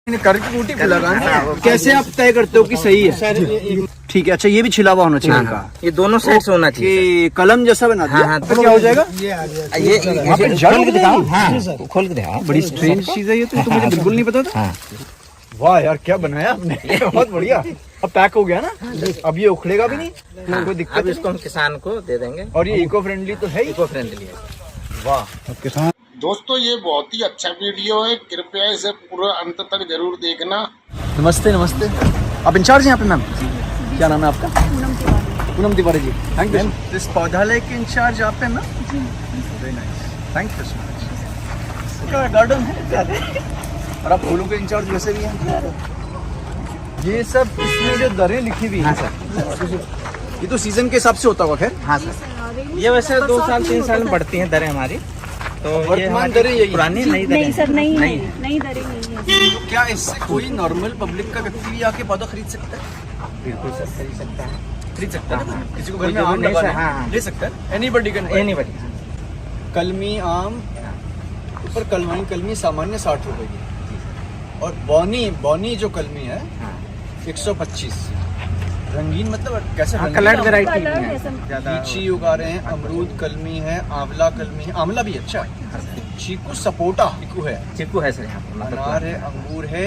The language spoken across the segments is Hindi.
करके बूटी पे लगाना कैसे आप तय करते हो कि सही है? ठीक है, अच्छा ये भी छिला हुआ होना चाहिए इनका। ये दोनों साइड से होना चाहिए। कलम जैसा बना दिया। हाँ, तो क्या हो जाएगा? ये खोल के दिखाओ। हाँ, खोल के दिखाओ। बड़ी स्ट्रेंज चीज है ये तो मुझे बिल्कुल नहीं पता था। वाह यार, क्या बनाया आपने, बहुत बढ़िया। अब पैक हो गया ना, अब ये उखड़ेगा भी नहीं, कोई दिक्कत अब इसको हम किसान को दे देंगे। और ये इको फ्रेंडली तो है, इको फ्रेंडली है। वाह। किसान दोस्तों ये बहुत ही अच्छा वीडियो है, कृपया इसे पूरा अंत तक जरूर देखना। नमस्ते नमस्ते, आप इंचार्ज हैं यहाँ पे मैम? क्या नाम है आपका? Poonam Tiwari ji, thank you. इस पौधालय के इंचार्ज आप हैं ना? Very nice, thank you so much. Garden है और आप फूलों के इंचार्ज वैसे भी हैं। ये सब इसमें जो दरें लिखी हुई हैं सर, ये तो सीजन के हिसाब से होता होगा। खैर हाँ सर, ये वैसे 2 साल 3 साल में बढ़ती हैं दरें हमारी। तो वर्तमान दरें यही पुरानी नई दरें? नहीं सर, नहीं नई दरें नहीं है। तो क्या इससे कोई नॉर्मल पब्लिक का व्यक्ति भी आके पौधा खरीद सकता है? बिल्कुल सर, खरीद सकता है। खरीद सकता है। किसी को घर कोई में आम जरूरी नहीं लगाना सर, है, हाँ। ले सकता है। Anybody can buy. एनीबॉडी। कलमी आम ऊपर कलमी सामान्य 60 रुपए की, और बौनी जो कलमी है 125। रंगीन मतलब कैसे? कलर्ड वैरायटी कलर है। है सर। ज्यादा लीची उगा रहे हैं, अमरूद कलमी है, आंवला कलमी है, आंवला भी अच्छा है, चीकू सपोटा चीकू है, चीकू है सर यहाँ पर। अनार है, अंगूर है,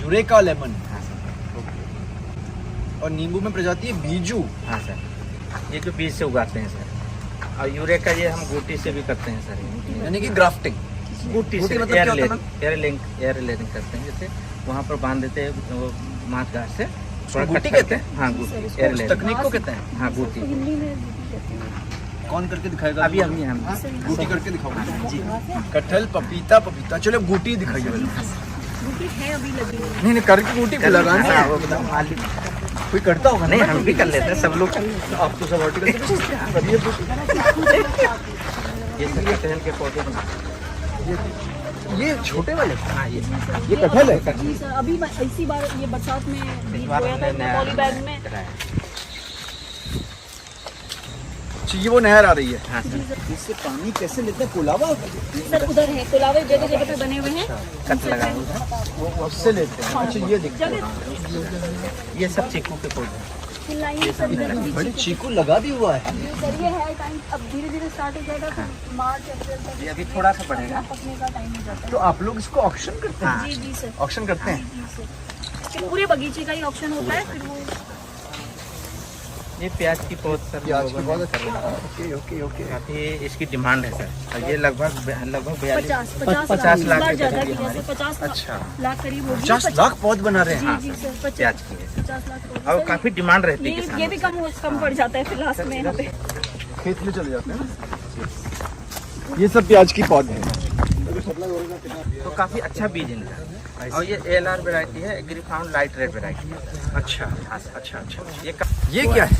यूरेका लेमन, हाँ सर। और नींबू में प्रजाति है बीजू। हाँ सर, ये जो बीज से उगाते हैं सर। और यूरे का ये हम गोटी से भी करते हैं सर। यानी कि ग्राफ्टिंग। गोटी से मतलब क्या होता है? एयर लेयरिंग करते हैं। जैसे वहाँ पर बांध देते हैं वो माथ घाट से। उसको थोड़ा गुटी कट कहते करके। हैं? हाँ, गुटी, उस एयर लेयरिंग। तकनीक को कहते हैं? हाँ, गुटी। हिंदी में गुटी कहते हैं। कौन करके दिखाएगा? अभी हम गुटी करके दिखाओ जी। कटहल पपीता। चलो गुटी दिखाइए पहले। गुटी है अभी लगी हुई। नहीं करके गुटी पे लगाना हाँ, है। वो बताओ मालिक। कोई करता होगा? नहीं, हम भी कर लेते हैं, सब लोग कर लेते आप तो सब वर्टिकल से ये सब कटहल के पौधे बनाते ये छोटे वाले। हैं। हाँ, ये कटहल है। जी सर, अभी इसी बार ये बरसात में बीज इस बार बोया था हमने नया पॉली बैग में। कराया। ये वो नहर आ रही है। हाँ सर, इससे पानी कैसे लेते हैं? पुलावा सर उधर है कोलावे, जगह जगह पे बने हुए हैं। कट लगा हुआ है। वो उससे लेते हैं। अच्छा ये दिखता है। ये सब चीकू के पौधे हैं। लाइन सर इधर बड़ी चीकू लगा भी हुआ है। सर ये है टाइम, अब धीरे धीरे स्टार्ट हो जाएगा तो मार्च अप्रैल तक ये अभी थोड़ा सा बढ़ेगा। पकने का टाइम हो जाता तो आप लोग इसको ऑक्शन करते हैं? है। जी सर, ऑक्शन करते हैं? जी सर। फिर पूरे बगीचे का ही ऑप्शन होता है। फिर वो ये प्याज की पौध सर, प्याज की लोगों बहुत ने अच्छी। कर ओके ओके। काफी इसकी डिमांड है सर। और ये लगभग 50 50 लाख बार की ज्यादा तैयारी की, हमारी। जैसे 50 अच्छा। लाख करीब होगी। 50 लाख पौध बना रहे हैं। जी सर, प्याज की है। 50 लाख होगी। और सर, काफी डिमांड रहती है ये किसानों भी से। कम पड़ जाता है फिर लास्ट में यहाँ पे। खेत में चले जाते हैं ना। ये सब प्याज की पौधे हैं। तो काफी अच्छा बीज इनका। और ये एलआर वैरायटी है, एग्रीफाउंड लाइट रेड वैरायटी है। अच्छा हाँ सर। अच्छा। ये ये क्या है?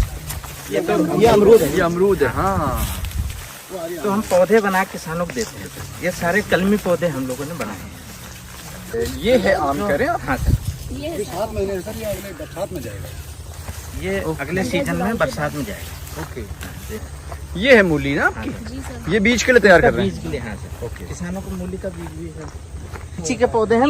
ये तो ये अमरूद है। ये अमरूद है। हाँ, तो हम पौधे बना के किसानों को देते हैं। ये सारे कलमी पौधे हम लोगों ने बनाए हैं। ये है आम कह रहे हैं आप? हाँ सर, ये है सर। ये अगले सीजन में बरसात में जाएगा। ओके। ये है मूली ना आपकी? जी सर, ये बीज के लिए तैयार कर रहे बीज हैं? के लिए। हाँ सर, ओके। किसानों को मूली का बीज भी है। लीची के पौधे हैं। तो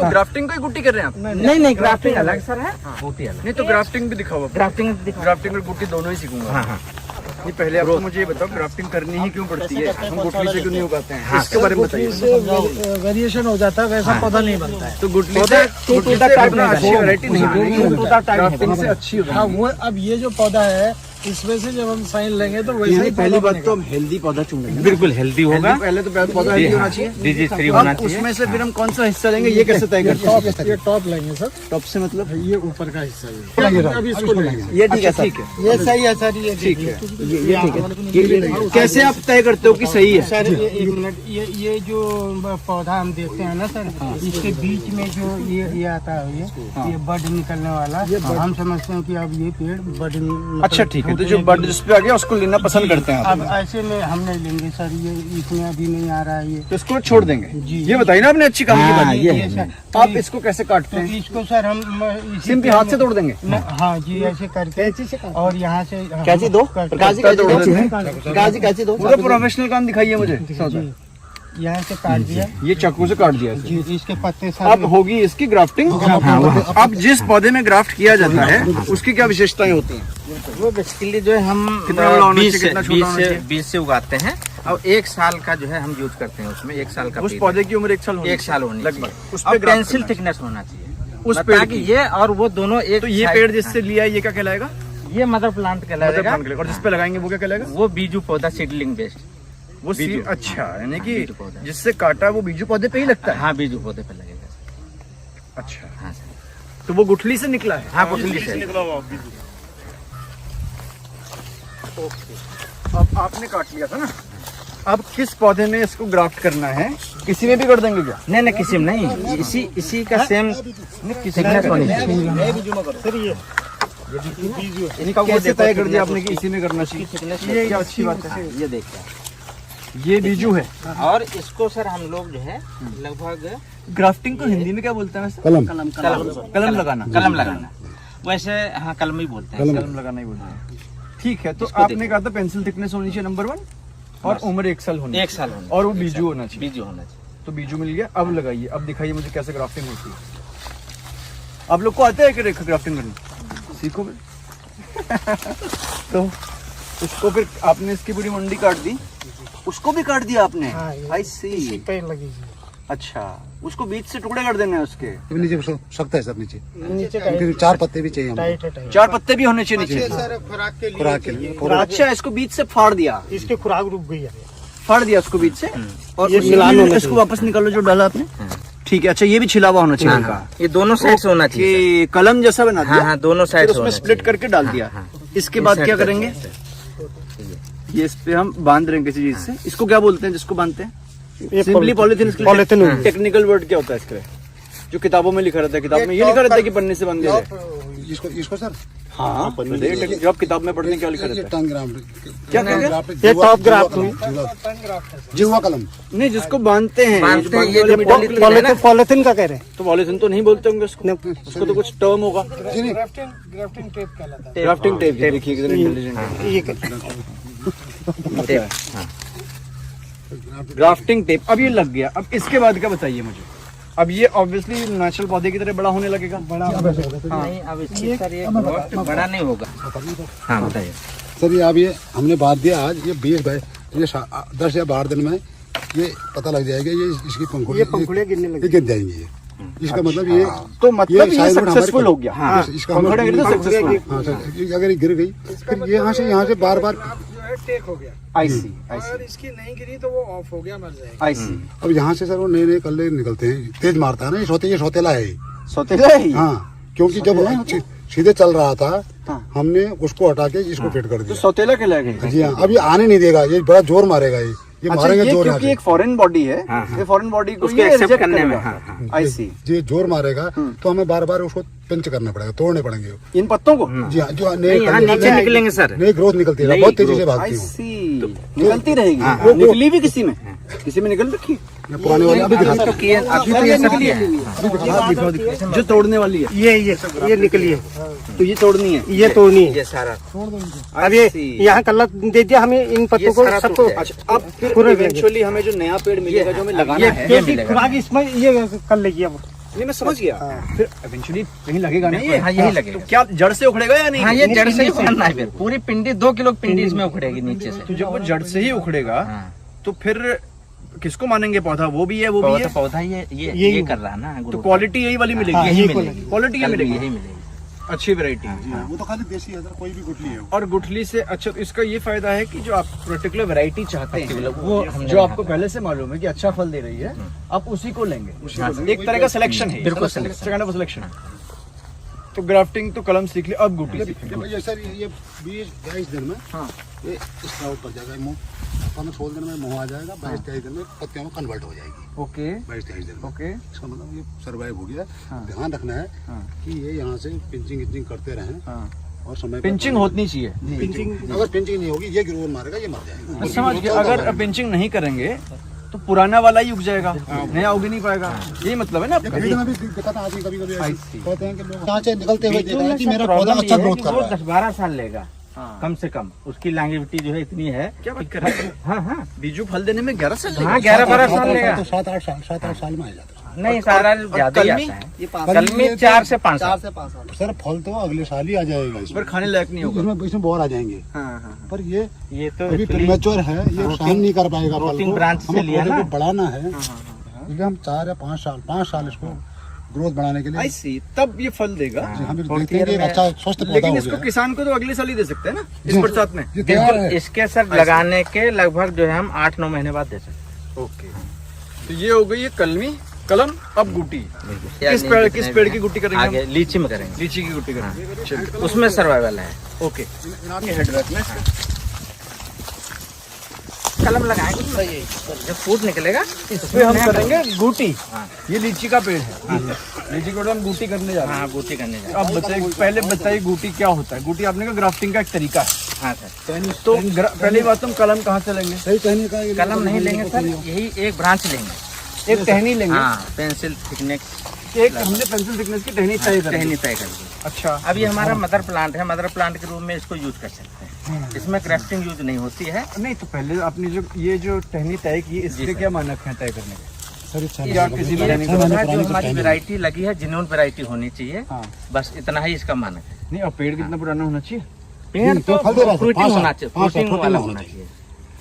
ग्राफ्टिंग को ही गुट्टी कर रहे हैं आप? नहीं, ग्राफ्टिंग अलग सर है, बूटी अलग। नहीं तो ग्राफ्टिंग भी दिखाओ। ग्राफ्टिंग और गुट्टी दोनों ही सीखूंगा। हाँ हाँ। ये पहले आप मुझे ये बताओ, ग्राफ्टिंग करनी ही क्यों पड़ती है? हम गुठली से क्यों नहीं उगाते हैं? हाँ, इसके बारे में बताइए। वेरिएशन हो जाता है, वैसा पौधा नहीं बनता है। तो गुठली से अपना अच्छी वैरायटी नहीं बनेगी। ग्राफ्टिंग से अच्छी हाँ, होगी। वो अब ये जो पौधा है इसमें से जब हम साइन लेंगे तो वैसे ही पहली पौधा बात बनेगा। तो हम हेल्दी पौधा चुनेंगे। बिल्कुल हेल्दी होगा। पहले तो पौधा हेल्दी होना चाहिए, डिजीज फ्री होना अब चाहिए। उसमें से फिर हम कौन सा हिस्सा लेंगे ये कैसे तय करते हैं? ये टॉप लेंगे सर, टॉप से मतलब ये ऊपर का हिस्सा ये अभी इसको लेंगे। ये ठीक है, ठीक है, ये सही है सर, ये ठीक है, ये ठीक है। ये कैसे आप तय करते हो कि सही है? सर एक मिनट, ये जो पौधा हम देखते हैं ना सर, इसके बीच में जो ये आता है, ये बड निकलने वाला, हम समझते हैं कि अब ये पेड़ बड। अच्छा ठीक है, तो जो बर्ड जिस पे आ गया उसको लेना पसंद करते हैं अब आप? ऐसे में हम नहीं लेंगे सर, ये इसमें अभी नहीं आ रहा है ये। तो इसको छोड़ देंगे? जी। ये बताइए ना आपने अच्छी काम की हाँ, बात। ये ये सर, आप इसको कैसे काटते तो हैं? इसको सर हम इसी सिंपली हाथ से तोड़ देंगे? हाँ जी, ऐसे करके और यहाँ से कैची दो, करके- काजी करके- तोड़ देते हैं। करके- काजी दो, पूरा प्रोफेशनल काम दिखाइए मुझे। यहाँ से काट दिया ये चाकू से काट दिया इसे। जी, इसके पत्ते अब सारे होगी इसकी ग्राफ्टिंग। अब जिस पौधे में ग्राफ्ट किया जाता है उसकी क्या विशेषताएं होती हैं? वो बेसिकली जो है हम कितना बड़ा होना चाहिए, कितना छोटा होना चाहिए? 20 से उगाते हैं और 1 साल का जो है हम यूज करते हैं उसमें 1 साल का उस पेड़ पौधे की उम्र 1 साल होनी 1 साल होनी लगभग। चाहिए। उस पे और ग्राफ्ट पेंसिल करना थिकनेस होना चाहिए उस पेड़ ताकि की। ये और वो दोनों एक तो ये साइड- पेड़ जिससे लिया है ये क्या कहलाएगा? ये मदर प्लांट मतलब कहलाएगा प्लांट के लिए। और जिस पे लगाएंगे वो क्या कहलाएगा? वो बीजू पौधा सीडलिंग बेस्ड। वो बीजू। अच्छा, यानी कि बीजू पौधा। जिससे काटा वो बीजू पौधे पे ही लगता है। हाँ बीजू पौधे पे लगेगा। अच्छा, हाँ सर। तो वो गुठली से निकला है। हाँ गुठली से। अब आपने काट लिया था ना, अब किस पौधे में इसको ग्राफ्ट करना है? किसी में भी कर देंगे क्या? नहीं किसी में नहीं, इसी का सेम थिकनेस होनी चाहिए। इनका वो कैसे तय कर दिया आपने कि इसी में करना चाहिए? ये क्या अच्छी बात है। ये देखिए ये बीजू है। और इसको सर हम लोग जो है लगभग ग्राफ्टिंग को हिंदी में क्या बोलते हैं? कलम कलम लगाना। कलम लगाना वैसे हाँ कलम ही बोलते हैं। कलम लगाना ही बोलते हैं। ठीक है, तो इसको आपने देखो। कहा था पेंसिल थिकनेस होनी चाहिए नंबर 1 और उम्र 1 साल होनी 1 साल होना और वो बीजू होना चाहिए। बीजू होना चाहिए। तो बीजू मिल गया। अब लगाइए, अब दिखाइए मुझे कैसे ग्राफ्टिंग होती है। आप लोग को आते है कि रेखा ग्राफ्टिंग करना? सीखो फिर। तो उसको फिर आपने इसकी पूरी मंडी काट दी, उसको भी काट दिया आपने? हाँ, ये आई सी। पेड़ लगेगी अच्छा, उसको बीच से टुकड़े कर देने हैं उसके। नीचे सकता है सर, नीचे नीचे क्योंकि 4 पत्ते भी चाहिए हमको। टाइट है टाइट। 4 पत्ते भी होने चाहिए नीचे। सर खुराक के लिए खुराक के लिए अच्छा, इसको बीच से फाड़ दिया, इसकी खुराक रुक गई है। फाड़ दिया उसको बीच से और ये उसमें मिलान होना इसको वापस निकालो जो डाला आपने। ठीक है, अच्छा ये भी छिला हुआ होना चाहिए इनका। ये दोनों साइड से होना चाहिए सर। कि कलम जैसा बना दिया। हाँ दोनों साइड फिर से उसमें होना स्प्लिट चाहिए। करके डाल दिया। हाँ। इसके बाद इस क्या साइड करेंगे? करते ये इस पे हम बांध रहे हैं किसी चीज से। इसको क्या बोलते हैं जिसको बांधते हैं? ये सिंपली पॉलिथीन। पॉलिथीन होगी। टेक्निकल वर्ड क्या होता है इसका? जो किताबों में लिखा रहता है, किताब में ये लिखा रहता है कि पन्ने से बंध दिया जाए। इसको सर हाँ, जो आप किताब में पढ़ते हैं क्या लिखा रहता है? टंग ग्राम क्या क्या? ये टॉप ग्राफ्ट हुई। जीवा कलम नहीं, जिसको बांधते हैं, बांधते जो हैं, बांधने ये वाले जो मीटर पॉलिथीन निकले हैं ना, पॉलिथीन का कह रहे हैं। तो पॉलिथीन तो नहीं बोलते होंगे उसको। उसको तो कुछ टर्म होगा। ग्राफ्टिंग टेप कहलाता है। Grafting tape. देखिए कितने इंटेलिजेंट है। ये ग्राफ्टिंग टेप। अब ये लग गया, अब इसके बाद क्या बताइए मुझे? अब ये ऑब्वियसली नेचुरल पौधे की तरह बड़ा होने लगेगा। नहीं अब इसकी सर ये बहुत बड़ा नहीं होगा। हाँ बताइए सर। ये अब ये हमने बात दिया आज, ये 20 बाय ये 10 या 12 दिन में ये पता लग जाएगा। ये इसकी पंखुड़ियाँ गिरने लगेंगी। गिर जाएंगी ये। इसका मतलब ये तो मतलब ये शायद हमारे सक्सेसफुल हो गया। हाँ, इसका पंखुड़ियाँ गिरना सक्सेसफुल। हाँ सर, ये अगर ये गिर गई फिर ये यहाँ से बार बार टेक हो गया। आई सी। अगर इसकी नहीं गिरी तो वो ऑफ हो गया, मर जाएगा। आई सी। अब यहाँ से सर वो नए नए कल्ले निकलते हैं, तेज मारता है ना। ये सौतेला है ये। सोतेला है ये? हाँ, क्योंकि जब सीधे चल रहा था हाँ। हमने उसको हटा के इसको फिट कर तो दिया। सोतेला कहलाएगा। जी हाँ, अब ये आने नहीं देगा, ये बड़ा जोर मारेगा। ये अच्छा, मारेंगे ये जोर क्योंकि एक फॉरेन बॉडी है। ये फॉरेन बॉडी को उसको ये एक्सेप्ट reject करने में। करेगा। हाँ। आई सी। ये जोर मारेगा तो हमें बार बार उसको पिंच करना पड़ेगा, तोड़ने पड़ेंगे। इन पत्तों को। जी हाँ, जो नहीं यहाँ नीचे निकलेंगे सर। नई ग्रोथ निकलती है, नई बहुत तेजी से growth। भागती आई हूँ। सी। निकलती रहेगी। वो निकली भी किसी में निकल रखी। ये पुराने वाले अभी दिखा तो किए अभी तो ये निकली है। दिखाओ जो तोड़ने वाली है। ये निकली है, तो ये तोड़नी है। ये तोड़नी है। ये सारा अब ये यहाँ कलर दे दिया हमें, इन पत्तों को सारा सबको। टूट जाएगा। अच्छा, अब फिर पूरा इवेंचुअली हमें जो नया पेड़ मिलेगा जो हमें लगाना है। क्योंकि खुराक इसमें ये कर लेगी अब। नहीं मैं समझ गया। फिर इवेंचुअली कहीं लगेगा ना ये। हाँ यही लगेगा। तो क्या जड़ से उखड़ेगा या नहीं? हाँ ये जड़ से ही उखड़ना है फिर। पूरी पिंडी 2 किलो पिंडी इसमें उखड़ेगी नीचे से। तो जब वो जड़ से ही उखड़ेगा हाँ। तो फिर किसको मानेंगे? पौधा वो भी है, वो भी है। पौधा ये कर रहा है ना। तो क्वालिटी यही वाली मिलेगी। हाँ, यही ये मिलेगी। क्वालिटी ये मिलेगी। यही मिलेगी। अच्छी वैरायटी। वो तो खाली देसी है सर, कोई भी गुठली है। और गुठली से अच्छा, तो इसका ये फायदा है कि जो आप पर्टिकुलर वैरायटी चाहते हैं वो जो आपको पहले से मालूम है कि अच्छा फल दे रही है, आप उसी को लेंगे। एक तरह का सिलेक्शन है। बिल्कुल सेकंड ऑफ सिलेक्शन। तो ग्राफ्टिंग तो कलम सीख ली, अब गुठली सीख ली। ये सर ये 20-22 दिन में हाँ। ये इसका ऊपर जाएगा मुँह, 15-16 दिन में मुँह आ जाएगा, 22-23 दिन में पत्तियों में कन्वर्ट हो जाएगी। ओके 22-23 दिन में। ओके। इसका मतलब ये सर्वाइव हो गया। हाँ। ध्यान रखना है हाँ। कि ये यहाँ से पिंचिंग करते रहें हाँ। और समय पर पिंचिंग होनी चाहिए। अगर पिंचिंग नहीं होगी ये ग्रोवर मारेगा, ये मर जाएगा। मैं समझ गया। अगर पिंचिंग नहीं करेंगे तो पुराना वाला ही उग जाएगा, नया उग ही नहीं पाएगा। यही मतलब है ना आपका? कभी कभी दिक्कत आती है, कभी I see। कहते हैं कि लोग यहाँ से निकलते हुए देखा है कि मेरा पौधा अच्छा ग्रोथ कर रहा है। 10-12 साल लेगा हाँ। कम से कम उसकी लॉन्गेविटी जो है इतनी है। क्या बात कर रहे हैं? हाँ हाँ बीजू फल देने में 11 साल लगेगा? हाँ 11-12 साल लेगा। 7-8 साल में आ जाता है। नहीं सारा ज्यादा ही कलमी? आता है। कलमी 4 से 5 साल। सर फल तो अगले साल ही आ जाएगा इसमें। पर खाने लायक नहीं होगा। इसमें बहुत आ जाएंगे। हाँ हाँ पर ये तो अभी प्रीमेच्योर है, ये सहन नहीं कर पाएगा फल प्रोटीन को। ब्रांच से हमें लिया पौधे ना। को बढ़ाना है, इसलिए हम 4 या 5 साल इसको ग्रोथ बढ़ाने के लिए आई सी, तब ये फल देगा। हम फोर्थ देखते हैं कि ईयर में- अच्छा स्वस्थ पौधा लेकिन हो इसको गया है। किसान को तो अगले साल ही दे सकते हैं ना, इस बरसात में। ये तैयार है। इसके सर लगाने के लगभग जो है हम 8-9 महीने बाद दे सकते हैं। ओके, तो ये हो गई है कलमी, कलम, अब गुटी। किस पेड़ की गुटी करेंगे? आगे लीची में करेंगे। लीची की गुटी करेंगे। चलिए, उसमें सर्वाइवल है। ओके। ये हेड रैक में कलम लगाएंगे जब फूट निकलेगा इसमें हम करेंगे गुटी। हाँ। ये लीची का पेड़ है, लीची को हम गुटी करने जा रहे हैं। हाँ बूटी करने जाए। अब बताइए, पहले बताइए गुटी क्या होता है? गुटी आपने कहा ग्राफ्टिंग का एक तरीका है। हाँ सर तो पहली बात तुम कलम कहाँ से लेंगे? सही कहने का ये कलम नहीं लेंगे सर, यही एक ब्रांच लेंगे। एक टहनी लेंगे। हाँ पेंसिल थिकनेस एक हमने पेंसिल थिकनेस की टहनी तय कर दी। टहनी तय कर दी। अच्छा, अब ये हमारा मदर प्लांट है, मदर प्लांट के रूप में इसको यूज कर सकते हैं। इसमें क्राफ्टिंग यूज नहीं होती है। नहीं तो पहले आपने जो टहनी तय की, इसके क्या मानक है तय करने के? सर अच्छा या किसी भी टहनी ये का? जो हमारी वैरायटी लगी है जिन्होंने वैरायटी होनी चाहिए, हाँ। बस इतना ही इसका मानक है। नहीं, अब पेड़ कितना पुराना होना चाहिए? पेड़ तो फल दे रहा है, फ्रूटिंग 5 साल, होना चाहिए, 5 साल फ्रूटिंग fruiting वाला होना होना चाहिए। चाहिए।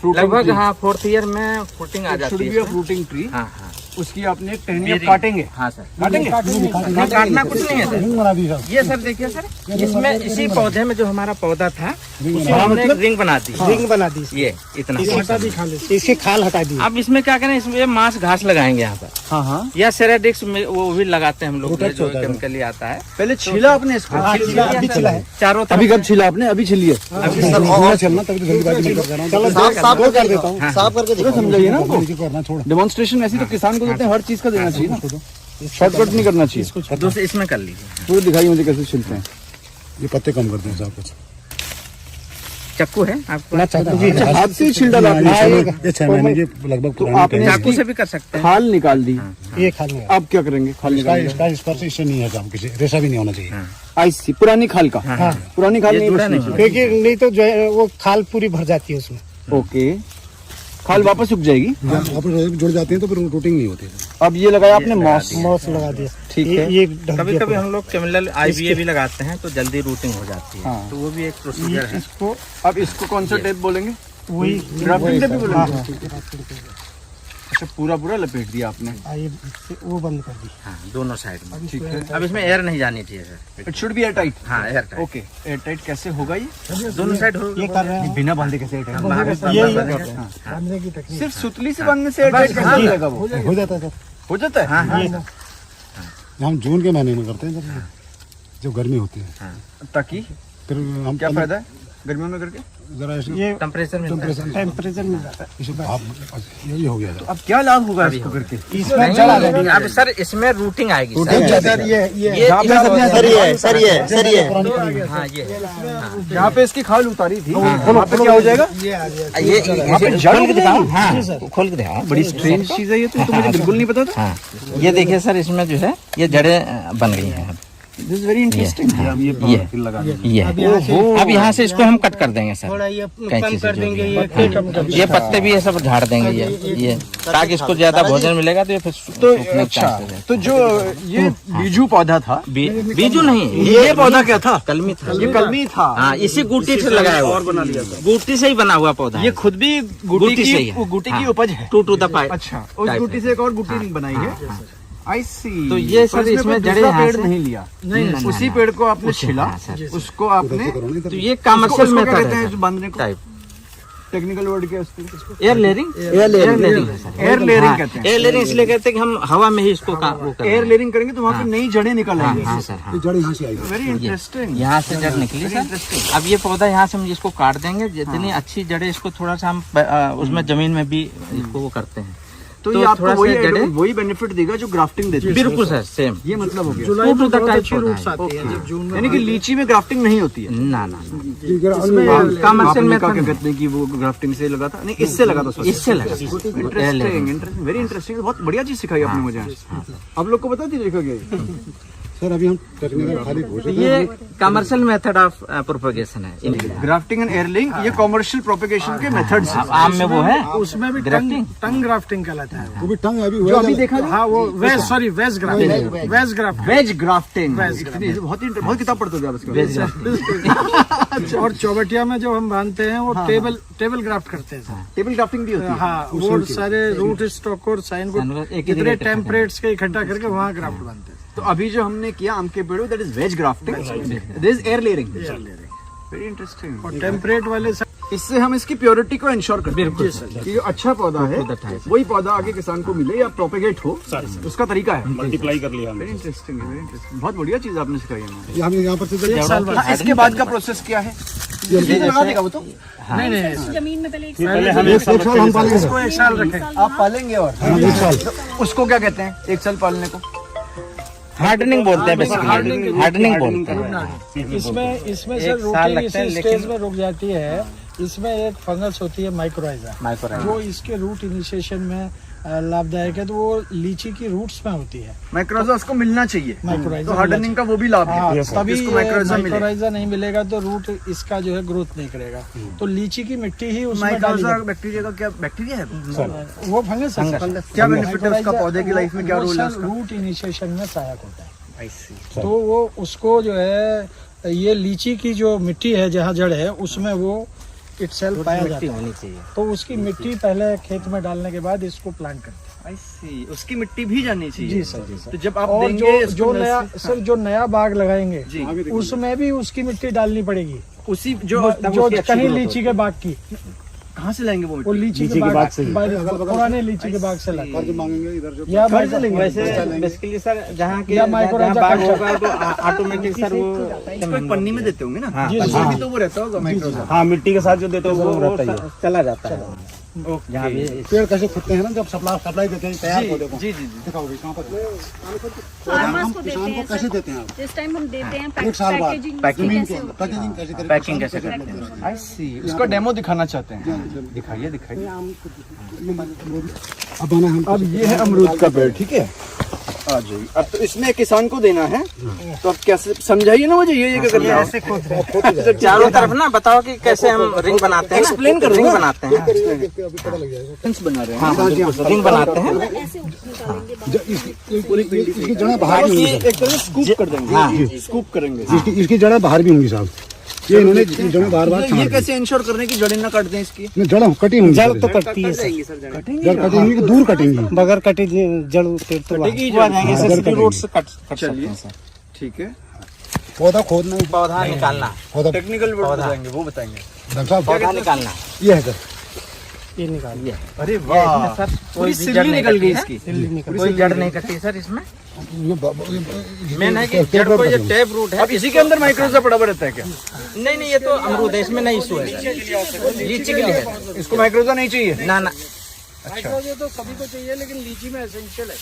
Fruiting लगभग tree। हाँ 4th ईयर में फ्रूटिंग आ It should जाती be a है। fruiting tree। हाँ हाँ उसकी आपने एक टहनी अब Bearing। काटेंगे। हाँ सर काटेंगे? नहीं काटना कुछ नहीं है सर। रिंग बना दी साहब। ये सर देखिए सर, इसमें इसी पौधे में जो हमारा पौधा था उसमें हमने एक रिंग बना दी। रिंग बना दी, ये इतना हटा दी खाली, इसकी खाल हटा दी। अब इसमें क्या करें, इसमें मांस घास लगाएंगे यहाँ पर, हाँ हाँ। या सेरेडिक्स में वो भी लगाते हैं हम लोग, Protect जो होता है। केमिकली आता है। पहले छीला आपने इसको? अभी चला है। चारों अभी तरफ कब छीला आपने? अभी छिलिए। और चलना तभी तो जल्दीबाजी नहीं कर रहा हूँ। साफ कर देता हूँ। साफ करके पूरा समझाइए ना हमको। नीचे करना छोड़। डेमोन्स्ट्रेशन ऐसी तो किसान को देते हैं, हर चीज का देना चाहिए ना, शॉर्टकट नहीं करना चाहिए। दूसरे इसमें कर लीजिए। पूरे दिखाइए मुझे कैसे छिलते हैं। ये पत्ते कम करते हैं साहब कुछ। चक्कू है आपको? हाथ से ही छिल डाला आपने? ये 6 महीने की लगभग पुरानी आपने टहनी है। चाकू से भी कर सकते हैं। खाल निकाल दी। ये खाल में अब क्या करेंगे? खाल इसका निकाल इसका स्पर्श इससे नहीं है साहब, किसी रेशा भी नहीं होना चाहिए। आईसी पुरानी खाल का। पुरानी खाल ये नहीं जुड़ा बचनी नहीं। चाहिए। देखिए, नहीं तो जो है वो खाल पूरी भर जाती है उसमें। ओके, खाल वापस सूख जाएगी। वापस जुड़ जाते हैं तो फिर रूटिंग नहीं होती है। अब ये लगाया आपने मॉस। मॉस लगा दिया। ठीक है। ये ढक कभी दिया कभी पूरा। हम लोग केमिकल IBA भी लगाते हैं तो जल्दी रूटिंग हो जाती है। हाँ। तो वो भी एक प्रोसीजर है। इसको अब इसको कौन सा टेप बोलेंगे? वही ग्राफ्टिंग टेप भी हाँ, बोलेंगे? अच्छा, पूरा पूरा लपेट दिया आपने। ये वो बंद कर दी। हाँ दोनों साइड में। ठीक है। अब इसमें एयर नहीं जानी चाहिए sir. It should be air tight. हाँ air tight. Okay, air tight कैसे होगा ये? दोनों साइड ये कर रहे हैं। बिना बांधे कैसे एयर टाइट? बांधने की तकनीक। सिर्फ सुतली से बांधने से एयर टाइट कैसे हो जाएगा? वो हो जाता है सर। हो जाता है? हाँ हाँ हम जून के महीने में करते हैं जब गर्मी होती है, ताकि फिर हम क्या फायदा है गर्मियों में करके? जरा इसको ये टेम्परेचर में टेम्परेचर मिल जाता है। इसको आप यही हो गया सर। अब क्या लाभ होगा इसको करके? इसमें चला नहीं, अब सर इसमें रूटिंग आएगी सर। ये ये जहाँ पे आपने सर ये हाँ ये जहाँ पे इसकी खाल उतारी थी, वहाँ पे क्या हो जाएगा? ये आ गया। ये वहाँ पे जड़ उग जाएगी। हाँ खोल के दिखाओ। बड़ी स्ट्रेंज चीज है ये, तो मुझे बिल्कुल नहीं पता था। हाँ ये देखिए सर, इसमें जो है ये जड़ें बन गई हैं। This is very interesting. ये लगा ये अब यहाँ से इसको हम कट कर देंगे सर। थोड़ा ये कैंची कम से कर जो देंगे। भी ये ये पत्ते भी ये सब झाड़ देंगे ये ताकि इसको ज्यादा भोजन मिलेगा तो ये फिर तो अच्छा, तो जो ये बीजू पौधा था, बीजू नहीं, ये पौधा क्या था? कलमी था। ये कलमी था। हाँ इसी गुटी से लगाया हुआ, और बना लिया था। गुटी से ही बना हुआ पौधा ये खुद भी गुटी गुटी से ही की है। गुटी की हाँ। उपज है। 2 to the 5। अच्छा, उस गुटी से एक और गुटी बनाई है। आई सी। तो ये सर इसमें जड़ें यहाँ पेड़ से- नहीं लिया, नहीं, उसी पेड़ को आपने छिला, हाँ, सर। उसको आपने तो ये कमर्शियल उसको में क्या कहते हैं इस बांधने को? टाइप टेक्निकल वर्ड क्या है उसको? Air layering. एयर लेयरिंग कहते हैं। एयर लेयरिंग इसलिए कहते हैं कि हम हवा में ही इसको वो कर एयर लेयरिंग करेंगे तो वहाँ पे नई जड़ें निकल हाँ आएंगी। हाँ सर हाँ। ये जड़ यहाँ से आएगी। Very interesting. यहाँ से जड़ निकली सर। अब ये पौधा यहाँ से हम इसको काट देंगे, जितनी अच्छी जड़ें इसको थोड़ा सा हम उसमें जमीन में भी इसको वो करते हैं तो तो ये आपको थोड़ा सा जड़ें- वही बेनिफिट देगा जो ग्राफ्टिंग देती है। बिल्कुल सर सेम। ये मतलब हो गया। जुलाई में to the बहुत type अच्छी पौधा रूट्स है। आती है जब जून में। यानी कि लीची में ग्राफ्टिंग नहीं होती है। ना ना कमर्शियल में क्या था। कहते हैं कि वो ग्राफ्टिंग से लगा था? नहीं, इससे लगा था। इससे लगा इंटरेस्टिंग, वेरी इंटरेस्टिंग। बहुत बढ़िया चीज सिखाई आपने मुझे। आप लोग को बता दीजिएगा क्या ये? सर अभी हम टेक्निकल खाली पूछ रहे ये कमर्शियल मेथड ऑफ प्रोपगेशन है इनका। ग्राफ्टिंग एंड एयरलिंग ये कॉमर्शियल प्रोपेगेशन के मेथड्स हैं। अब आम में वो है उसमें भी ग्राफ्टिंग। टंग ग्राफ्टिंग कहलाता है। वो भी टंग अभी जो अभी देखा हाँ वो wedge sorry wedge grafting wedge grafting wedge grafting. बहुत किताब पढ़ते थे आप इसके वेज ग्राफ्टिंग। और चौबटिया में जो हम बांधते हैं वो टेबल ग्राफ्ट करते हैं। टेबल ग्राफ्टिंग भी होती है। हाँ वो सारे रूट स्टॉक और साइन को एक ही कितने जगह इकट्ठा टेम्परेट्स के इकट्ठा करके वहाँ ग्राफ्ट बांधते हैं। तो अभी जो हमने किया आम के पेड़ों that is veg grafting, this is air layering. Very interesting. और टेम्परेट वाले इससे हम इसकी प्योरिटी को इंश्योर करते हैं कि जो अच्छा पौधा है वही पौधा आगे किसान को मिले या प्रोपेगेट हो, उसका तरीका है। मल्टीप्लाई कर लिया हमने। Very interesting, very interesting. बहुत बढ़िया चीज आपने सिखाई है। हम यहाँ पर से हाँ, इसके बाद का प्रोसेस क्या है? ये लगा देगा वो तो। नहीं जमीन में पहले एक पहले हम एक साल हम पालेंगे सर। इसको एक साल रखें। आप पालेंगे और एक साल उसको क्या कहते हैं एक साल पालने को? हार्डनिंग बोलते हैं बेसिकली, हार्डनिंग बोलते हैं। इसमें सर एक साल रूटिंग लगता है, इसी लेकिन- स्टेज में रुक जाती है। इसमें एक फंगस होती है माइक्रोराइजा, जो इसके रूट इनिशिएशन में लाभदायक है। तो वो लीची की रूट्स में होती है माइक्रोजा उसको मिलना चाहिए। माइक्रोराइजा। तो हार्डनिंग का वो भी लाभ हाँ, है। तभी इसको माइक्रोजा मिले। माइक्रोराइजा नहीं मिलेगा तो रूट इसका जो है ग्रोथ नहीं करेगा। तो लीची की मिट्टी ही उसमें डाली माइक्रोजा जाती बैक्टीरिया का क्या बैक्टीरिया है? है। वो फंगस है। क्या बेनिफिट है उसका पौधे की लाइफ में? क्या रोल है उसका? रूट इनिशिएशन में सहायक होता है। तो वो उसको जो है ये लीची की जो मिट्टी है जहाँ जड़ है उसमें वो इटसेल्फ पाया जाता है। होनी चाहिए। तो उसकी मिट्टी पहले खेत में डालने के बाद इसको प्लांट करते हैं। I see. उसकी मिट्टी भी जानी चाहिए। जी सर, जी सर। तो जब आप और देंगे जो इसको नया नर्सरी- सर जो नया बाग लगाएंगे जी उसमें भी उसकी मिट्टी डालनी पड़ेगी। उसी जो जो कहीं लीची के बाग की, कहाँ से लाएंगे वो वो लीची के बाग से, पुराने लीची के बाग से लाते कर्ज मांगेंगे इधर जो या कर्ज लेंगे। वैसे बेसिकली सर जहाँ के या जहाँ माइक्रोराइजा बाग का- होगा तो ऑटोमेटिक सर वो इसको एक पन्नी में देते होंगे ना? हाँ, पन्नी में तो वो रहता होगा माइक्रोजा। हाँ मिट्टी के साथ जो देते हो वो चला जाता है। जहाँ भी पेड़ कैसे खुदते हैं ना जब सप्लाई देते हैं तैयार पौधे को। जी जी जी। दिखाओ भाई कहाँ पर फार्मर्स हम को देते किसान को हैं कैसे सर। देते हैं आप? जिस टाइम हम देते हैं एक साल बाद पैकेजिंग जमीन कैसे को होती है? पैकेजिंग कैसे करें? पैकिंग कैसे करते हैं? I see. उसका डेमो दिखाना चाहते हैं? दिखाइए दिखाइए। अब आना हम अब ये है अमरूद का पेड़, ठीक है? आ जाइए। अब तो इसमें किसान को देना है, तो अब कैसे समझाइए ना मुझे ये क्या करना है? चारों तरफ ना बताओ कि कैसे हम रिंग बनाते हैं। Explain कर रिंग दो ना। बनाते हैं। अभी पता लग जाएगा। फेंस बना रहे हैं। हाँ बिल्कुल, रिंग बनाते हैं। ऐसे निकालेंगे इसकी जड़ें बाहर भी होंगी एक तरह स्कूप कर देंगे। स्कूप करेंगे। साहब। इसकी जड़ें बाहर भी होंगी साहब। ये इन्होंने जड़ें बार बार ये कैसे इंश्योर करने की जड़ें ना काट दें इसकी? जड़ कटी होंगी। जड़ तो कटती है सर। जड़ कटी होंगी कि दूर कटेंगी। बगैर कटी जड़ तो रूट से कट सकते चलिए। हैं सर। ठीक है। पौधा खोदना है। पौधा निकालना, पौधा टेक्निकल वर्ड बताएंगे, वो बताएंगे। डॉक्टर साहब पौधा निकालना। ये है सर। ये निकाल अरे वाह, सर पूरी कोई भी सिल्ली जड़ नहीं निकल गई कटी है। इसकी। कोई जड़ नहीं कटी सर इसमें। ये मेन है कि जड़ को ये टैप रूट है। अब इसी के अंदर माइक्रोजा पड़ा हुआ रहता है क्या? नहीं ये तो अमरूद है, इसमें नहीं इशू है सर। लीची के लिए है। इसको माइक्रोजा नहीं चाहिए? ना ना माइक्रोजा तो सभी को चाहिए लेकिन लीची में एसेंशियल है।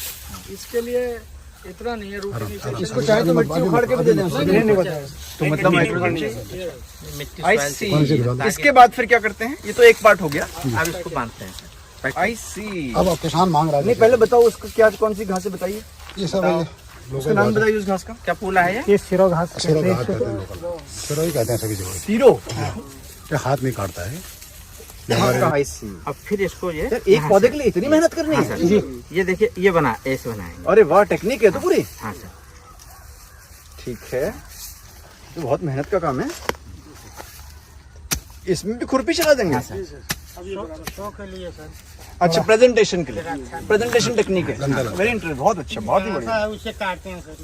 इसके लिए इतना नहीं है रूट इनिशिएशन। इसको चाहे तो मिट्टी उखाड़ के भी दे दें उसको। नहीं बताया। तो मतलब माइक्रोजा नहीं चाहिए। मिट्टी I soil see. चाहिए। इसके बाद फिर क्या करते हैं? ये तो एक पार्ट हो गया। अब इसको बांधते हैं सर। I see. अब किसान मांग रहा है। नहीं पहले बताओ उसको क्या कौन सी घास है बताइए। ये सब है उसका नाम बताइए उस घास का। क्या फूला है ये? ये सिरो घास सिरो का हाथ कहते हैं लोकल। सिरो ही कहते हैं सभी जगह। सीरो। ये हाथ नहीं काटता है। I see. अब फिर इसको ये यार एक पौधे के लिए इतनी मेहनत करनी है? ये देखिए ये बना ऐसे बनाएंगे। अरे वाह, टेक्निक है तो पूरी। हाँ सर। ठीक है, तो बहुत मेहनत का काम है। इसमें भी खुरपी चला देंगे? शो के लिए सर। अच्छा, प्रेजेंटेशन के लिए। प्रेजेंटेशन टेक्निक है। वेरी इंटरेस्टिंग, बहुत अच्छा, बहुत ही बढ़िया। उसे काटते हैं सर,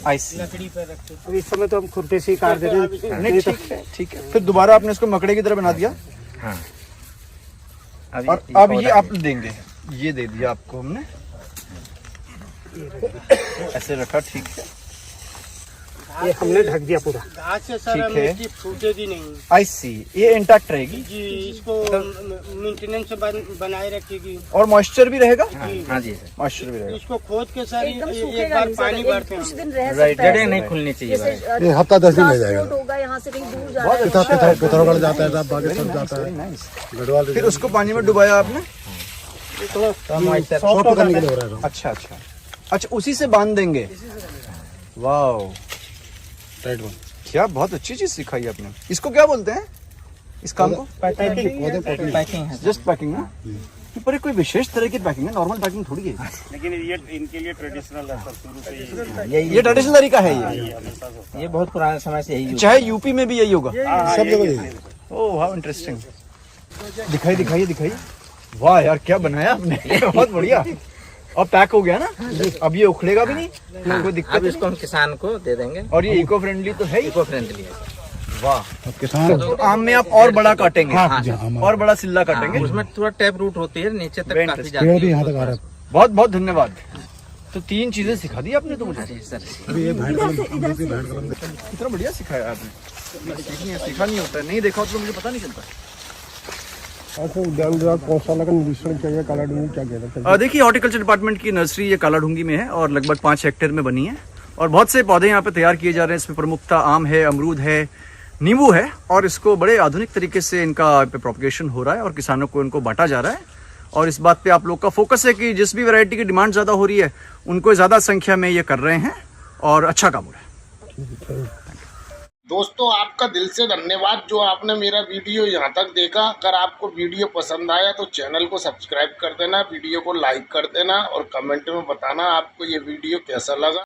आई सी। लकड़ी पे रखते हैं। इस समय तो हम खुरपे से ही काट दे रहे हैं। नहीं ठीक है, ठीक है। फिर दोबारा आपने इसको मकड़े की तरह बना दिया हाँ और अब ये आप देंगे। ये दे दिया आपको हमने, ऐसे रखा, ठीक है। ये हमने ढक दिया पूरा। घास से सर ठीक है। मिट्टी फूटेगी नहीं। आई सी, ये इंटैक्ट रहेगी जी, इसको मेंटेनेंस बनाए रखेगी और मॉइस्चर भी रहेगा। हाँ जी सर। मॉइस्चर भी रहेगा। इसको खोद के सर एकदम एक सूखेगा बार नहीं पानी सर, भरते कुछ हैं। दिन रह Right, सकता है। जड़ें नहीं खुलनी चाहिए जैसे भाई। ये हफ्ता 10 दिन लग जाएगा। ट्रांसपोर्ट होगा यहाँ से कहीं दूर जा रहा है। पिथौरागढ़ जाता है साहब, बाकी सब जाता है। गढ़वाल फिर उसको पानी में डुबाया आपने? सॉफ्ट करने के लिए हो रहा है। अच्छा अच्छा अच्छा, उसी से बांध देंगे। Wow, tight one. क्या बहुत अच्छी चीज सिखाई आपने। इसको क्या बोलते हैं, इस काम को? पैकिंग है। जस्ट पैकिंग ना। पर ये कोई विशेष तरह की पैकिंग है, नॉर्मल पैकिंग थोड़ी है। लेकिन ये इनके लिए ट्रेडिशनल है सर, शुरू से ही ये ट्रेडिशनल तरीका है ये बहुत पुराने समय से यही चाहे यूपी में भी यही होगा। सब जगह यही है। Oh how interesting. दिखाइए। वाह यार, क्या बनाया आपने। बहुत बढ़िया। अब पैक हो गया ना, अब ये उखड़ेगा भी नहीं, कोई दिक्कत अब इसको हम किसान को दे देंगे। और ये इको फ्रेंडली तो है ही। इको फ्रेंडली है। वाह। अब किसान तो आम में आप और बड़ा काटेंगे, हाँ, और बड़ा सिल्ला काटेंगे। उसमें थोड़ा टैप रूट होती है, नीचे तक Very काफी interesting। जाती पेड़ है। भी यहाँ तक आ रहा है। बहुत बहुत धन्यवाद। तो 3 चीजें सिखा दी आपने तो मुझे। अरे सर, अभी ये भेड़ कलम, भेड़ कलम कितना बढ़िया सिखाया आपने। सीखा नहीं होता है, नहीं देखा तो मुझे पता नहीं चलता। उद्यान विभाग गौशाला का निरीक्षण चाहिए, काला डूंगी क्या कहते हैं? देखिए, हॉर्टिकल्चर डिपार्टमेंट की नर्सरी ये कालाढूंगी में है और लगभग 5 हेक्टेयर में बनी है और बहुत से पौधे यहाँ पे तैयार किए जा रहे हैं। इसमें प्रमुखता आम है, अमरूद है, नींबू है और इसको बड़े आधुनिक तरीके से इनका प्रोपगेशन हो रहा है और किसानों को इनको बांटा जा रहा है। और इस बात पे आप लोग का फोकस है कि जिस भी वैरायटी की डिमांड ज़्यादा हो रही है उनको ज़्यादा संख्या में ये कर रहे हैं और अच्छा काम हो रहा है। दोस्तों, आपका दिल से धन्यवाद जो आपने मेरा वीडियो यहाँ तक देखा। अगर आपको वीडियो पसंद आया तो चैनल को सब्सक्राइब कर देना, वीडियो को लाइक कर देना और कमेंट में बताना आपको ये वीडियो कैसा लगा।